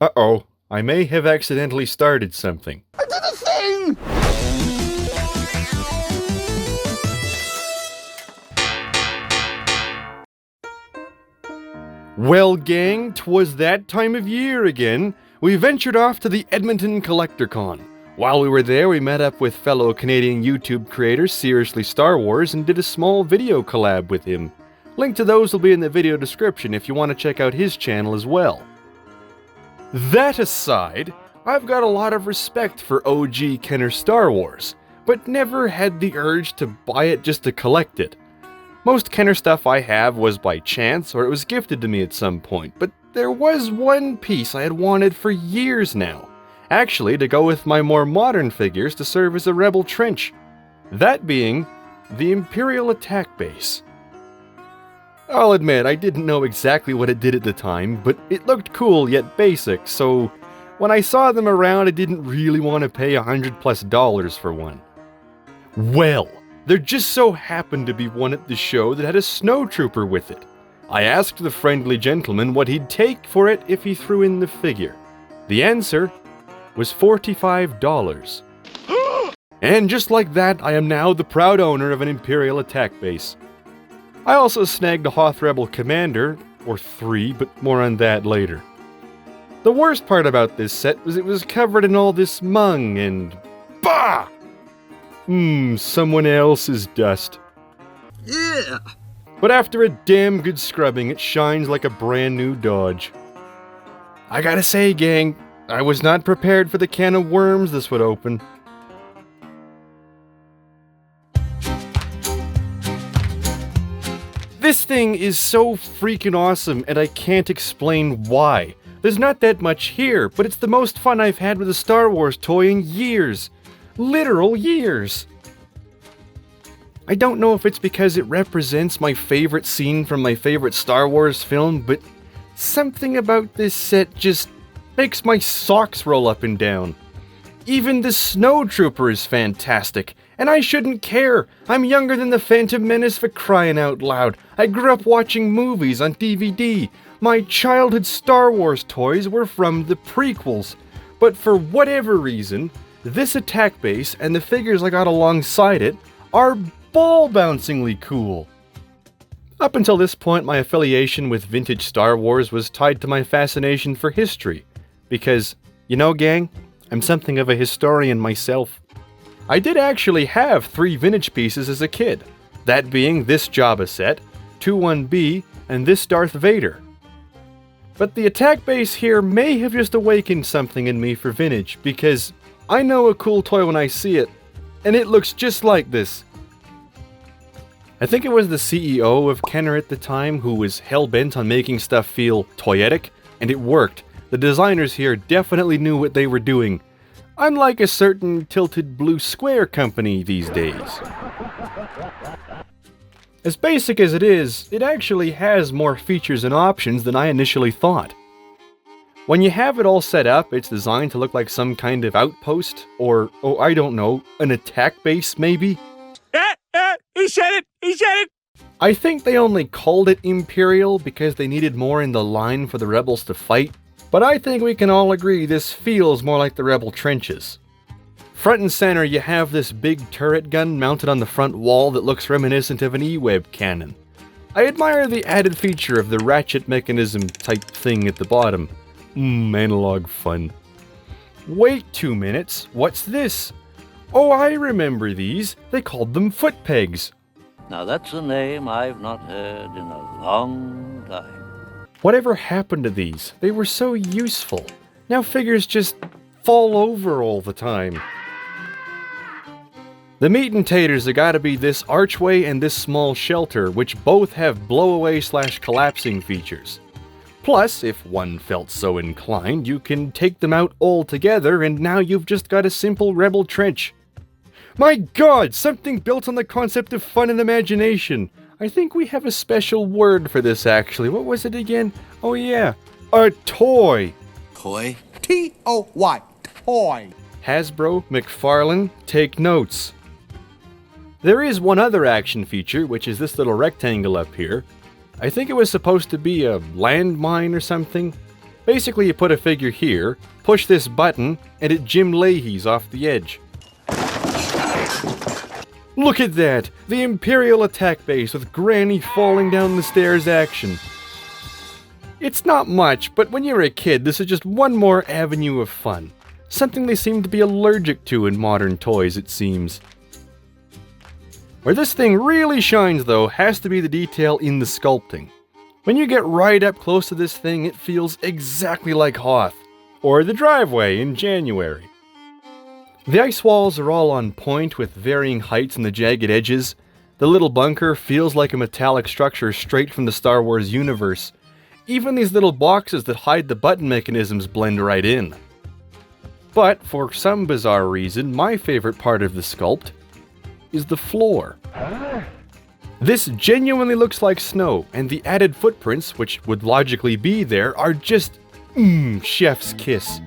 Uh-oh, I may have accidentally started something. I did a thing! Well, gang, 'twas that time of year again. We ventured off to the Edmonton CollectorCon. While we were there, we met up with fellow Canadian YouTube creator Seriously Star Wars and did a small video collab with him. Link to those will be in the video description if you want to check out his channel as well. That aside, I've got a lot of respect for OG Kenner Star Wars, but never had the urge to buy it just to collect it. Most Kenner stuff I have was by chance or it was gifted to me at some point, but there was one piece I had wanted for years now. Actually, to go with my more modern figures to serve as a rebel trench. That being the Imperial attack base. I'll admit, I didn't know exactly what it did at the time, but it looked cool yet basic, so when I saw them around I didn't really want to pay $100+ for one. Well, there just so happened to be one at the show that had a snowtrooper with it. I asked the friendly gentleman what he'd take for it if he threw in the figure. The answer was $45. And just like that, I am now the proud owner of an Imperial attack base. I also snagged a Hoth Rebel Commander, or 3, but more on that later. The worst part about this set was it was covered in all this mung and... bah! Someone else's dust. Yeah! But after a damn good scrubbing, it shines like a brand new Dodge. I gotta say, gang, I was not prepared for the can of worms this would open. This thing is so freaking awesome, and I can't explain why. There's not that much here, but it's the most fun I've had with a Star Wars toy in years. Literal years. I don't know if it's because it represents my favorite scene from my favorite Star Wars film, but something about this set just makes my socks roll up and down. Even the snowtrooper is fantastic, and I shouldn't care. I'm younger than the Phantom Menace for crying out loud. I grew up watching movies on DVD. My childhood Star Wars toys were from the prequels, but for whatever reason, this attack base and the figures I got alongside it are ball-bouncingly cool. Up until this point, my affiliation with vintage Star Wars was tied to my fascination for history, because, you know, gang, I'm something of a historian myself. I did actually have 3 vintage pieces as a kid, that being this Jabba set, 2-1B, and this Darth Vader. But the attack base here may have just awakened something in me for vintage, because I know a cool toy when I see it, and it looks just like this. I think it was the CEO of Kenner at the time who was hell-bent on making stuff feel toyetic, and it worked. The designers here definitely knew what they were doing, unlike a certain tilted blue square company these days. As basic as it is, it actually has more features and options than I initially thought. When you have it all set up, it's designed to look like some kind of outpost, or, oh, I don't know, an attack base maybe? He said it! He said it! I think they only called it Imperial because they needed more in the line for the rebels to fight, but I think we can all agree this feels more like the rebel trenches. Front and center, you have this big turret gun mounted on the front wall that looks reminiscent of an E-Web cannon. I admire the added feature of the ratchet mechanism type thing at the bottom. Analog fun. Wait 2 minutes, what's this? Oh, I remember these. They called them foot pegs. Now that's a name I've not heard in a long time. Whatever happened to these? They were so useful. Now figures just fall over all the time. The meat and taters have gotta be this archway and this small shelter, which both have blow-away/collapsing features. Plus, if one felt so inclined, you can take them out all together and now you've just got a simple rebel trench. My god, something built on the concept of fun and imagination. I think we have a special word for this actually. What was it again? Oh yeah, a toy. Toy? T-O-Y. Toy. Hasbro, McFarlane, take notes. There is one other action feature, which is this little rectangle up here. I think it was supposed to be a landmine or something. Basically, you put a figure here, push this button, and it Jim Leahy's off the edge. Look at that! The Imperial attack base with Granny falling down the stairs action. It's not much, but when you're a kid, this is just one more avenue of fun. Something they seem to be allergic to in modern toys, it seems. Where this thing really shines, though, has to be the detail in the sculpting. When you get right up close to this thing, it feels exactly like Hoth, or the driveway in January. The ice walls are all on point with varying heights and the jagged edges. The little bunker feels like a metallic structure straight from the Star Wars universe. Even these little boxes that hide the button mechanisms blend right in. But, for some bizarre reason, my favorite part of the sculpt is the floor. This genuinely looks like snow, and the added footprints, which would logically be there, are just chef's kiss.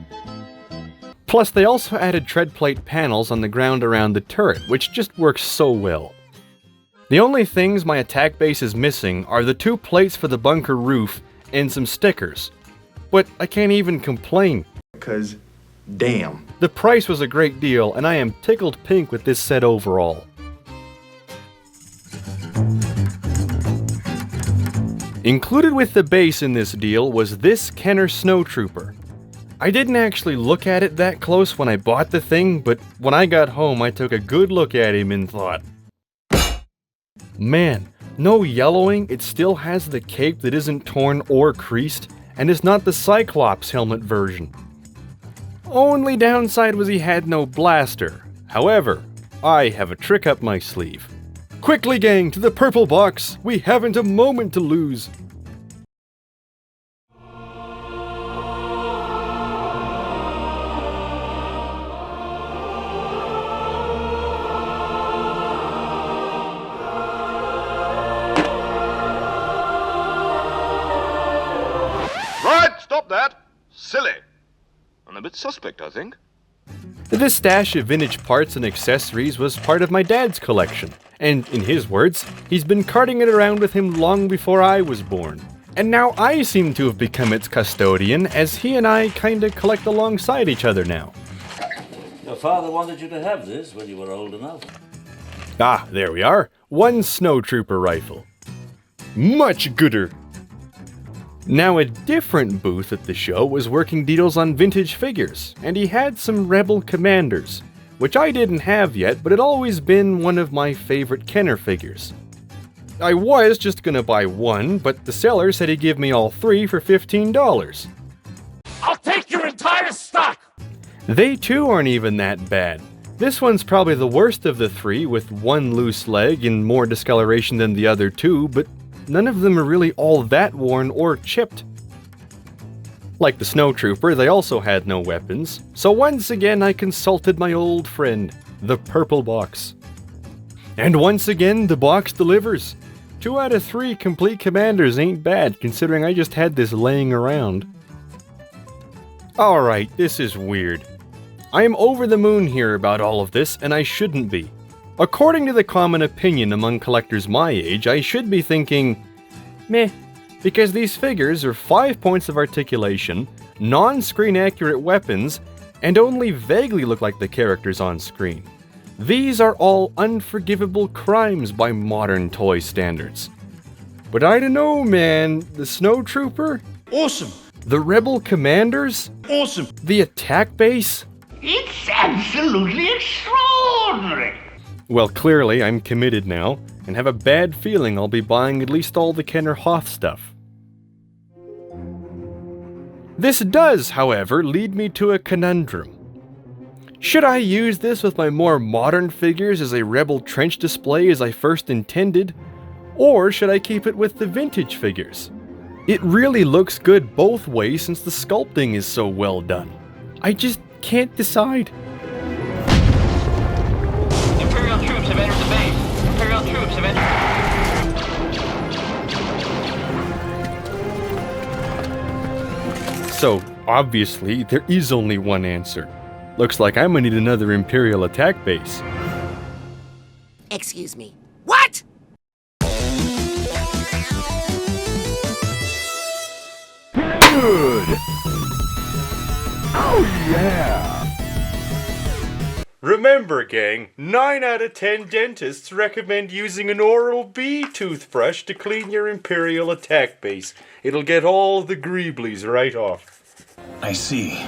Plus, they also added tread plate panels on the ground around the turret, which just works so well. The only things my attack base is missing are the 2 plates for the bunker roof and some stickers. But I can't even complain. 'Cause damn. The price was a great deal, and I am tickled pink with this set overall. Included with the base in this deal was this Kenner Snowtrooper. I didn't actually look at it that close when I bought the thing, but when I got home I took a good look at him and thought, man, no yellowing, it still has the cape that isn't torn or creased, and is not the Cyclops helmet version. Only downside was he had no blaster. However, I have a trick up my sleeve. Quickly, gang, to the purple box! We haven't a moment to lose! Right, stop that! Silly. And a bit suspect, I think. This stash of vintage parts and accessories was part of my dad's collection, and in his words, he's been carting it around with him long before I was born. And now I seem to have become its custodian, as he and I kinda collect alongside each other now. Your father wanted you to have this when you were old enough. Ah, there we are. One Snowtrooper rifle. Much gooder. Now, a different booth at the show was working deals on vintage figures, and he had some Rebel Commanders, which I didn't have yet, but had always been one of my favorite Kenner figures. I was just gonna buy one, but the seller said he'd give me all 3 for $15. I'll take your entire stock! They too aren't even that bad. This one's probably the worst of the 3, with 1 loose leg and more discoloration than the other 2, but none of them are really all that worn or chipped. Like the Snowtrooper, they also had no weapons, so once again I consulted my old friend, the purple box. And once again, the box delivers. 2 out of 3 complete commanders ain't bad, considering I just had this laying around. Alright, this is weird. I am over the moon here about all of this, and I shouldn't be. According to the common opinion among collectors my age, I should be thinking, meh, because these figures are 5 points of articulation, non-screen accurate weapons, and only vaguely look like the characters on screen. These are all unforgivable crimes by modern toy standards. But I don't know, man, the Snowtrooper? Awesome! The Rebel Commanders? Awesome! The attack base? It's absolutely extraordinary! Well, clearly I'm committed now, and have a bad feeling I'll be buying at least all the Kenner Hoth stuff. This does, however, lead me to a conundrum. Should I use this with my more modern figures as a Rebel trench display as I first intended, or should I keep it with the vintage figures? It really looks good both ways since the sculpting is so well done. I just can't decide. Imperial troops have entered the base. Imperial troops have entered. So, obviously, there is only one answer. Looks like I'm gonna need another Imperial attack base. Excuse me. What? Good! Remember, gang, 9 out of 10 dentists recommend using an Oral-B toothbrush to clean your Imperial attack base. It'll get all the greeblies right off. I see.